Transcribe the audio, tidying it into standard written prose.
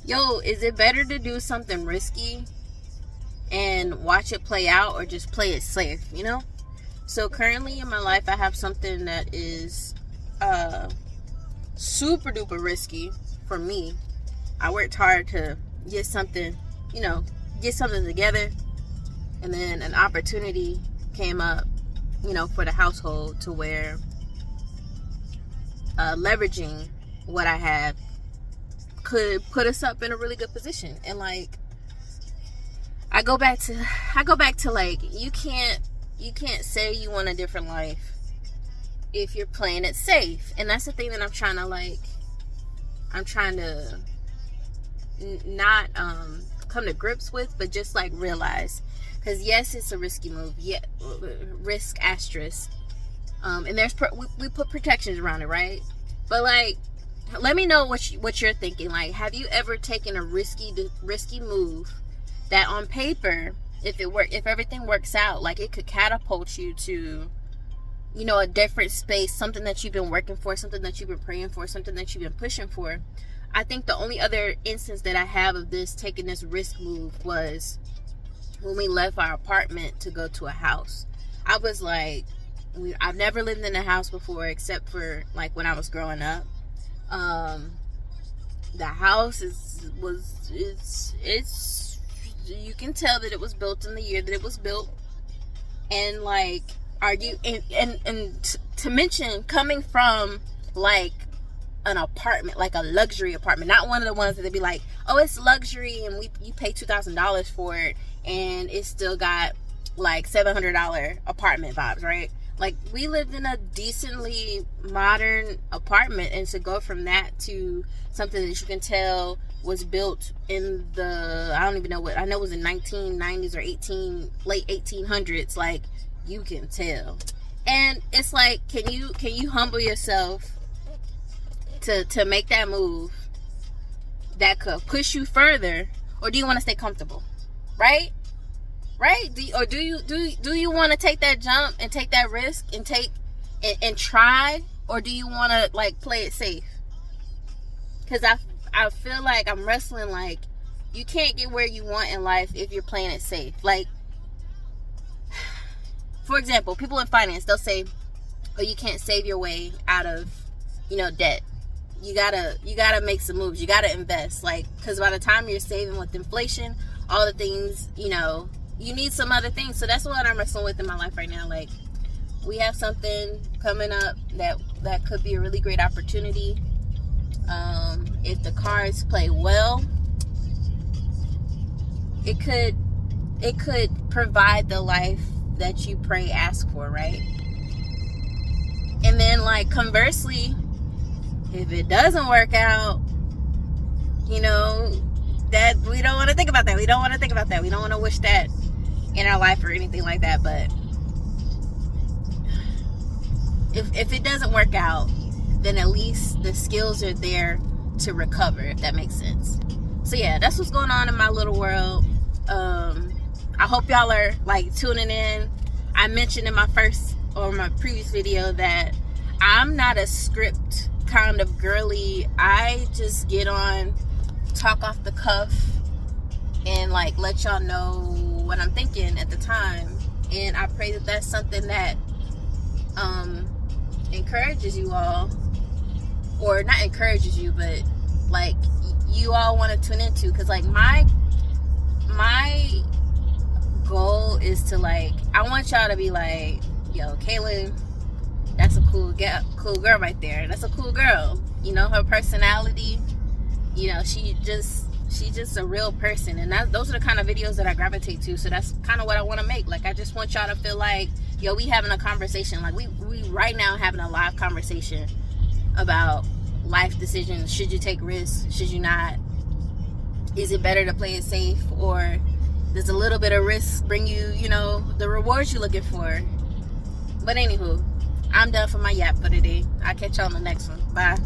yo, is it better to do something risky and watch it play out, or just play it safe, you know? So currently in my life, I have something that is super duper risky for me. I worked hard to get something, get something together, and then an opportunity came up, for the household, to where leveraging what I have could put us up in a really good position. And like, I go back to like, you can't say you want a different life if you're playing it safe. And that's the thing that I'm trying to not come to grips with, but just like realize, because yes, it's a risky move, risk asterisk, and we put protections around it, right? But like, let me know what you're thinking. Like, have you ever taken a risky move that on paper, if everything works out, like it could catapult you to, a different space, something that you've been working for, something that you've been praying for, something that you've been pushing for? I think the only other instance that I have of this, taking this risk move, was when we left our apartment to go to a house. I was like, I've never lived in a house before, except for like when I was growing up. The house it's you can tell that it was built in the year that it was built. And like, to mention, coming from like an apartment, like a luxury apartment, not one of the ones that they'd be like, oh, it's luxury and you pay $2,000 for it and it's still got like $700 apartment vibes, right? Like, we lived in a decently modern apartment, and to go from that to something that you can tell was built in the, I don't even know what, I know it was in 1990s or late 1800s. Like, you can tell. And it's like, can you humble yourself to make that move that could push you further, or do you want to stay comfortable, right? Do you want to take that jump and take that risk and try, or do you want to like play it safe? Because I feel like I'm wrestling, like, you can't get where you want in life if you're playing it safe. Like, for example, people in finance, they'll say, oh, you can't save your way out of, debt. You gotta make some moves. You gotta invest. Like, because by the time you're saving with inflation, all the things, you need some other things. So that's what I'm wrestling with in my life right now. Like, we have something coming up that could be a really great opportunity. If the cards play well, it could provide the life that you pray, ask for, right? And then, like, conversely, if it doesn't work out, that we don't want to think about that. We don't want to wish that in our life or anything like that. But if it doesn't work out, then at least the skills are there to recover, if that makes sense. So yeah, that's what's going on in my little world. I hope y'all are like tuning in. I mentioned in my previous video that I'm not a script kind of girly. I just get on, talk off the cuff, and like let y'all know what I'm thinking at the time. And I pray that that's something that encourages you all, or not encourages you, but like you all want to tune into. Because like my goal is to, like, I want y'all to be like, yo, Kaylin, that's a cool girl right there. That's a cool girl. Her personality, she's just a real person. And those are the kind of videos that I gravitate to. So that's kind of what I want to make. Like, I just want y'all to feel like, yo, we having a conversation. Like, we right now having a live conversation about life decisions. Should you take risks? Should you not? Is it better to play it safe, or does a little bit of risk bring you, the rewards you're looking for? But anywho, I'm done for my yap for today. I'll catch y'all on the next one. Bye.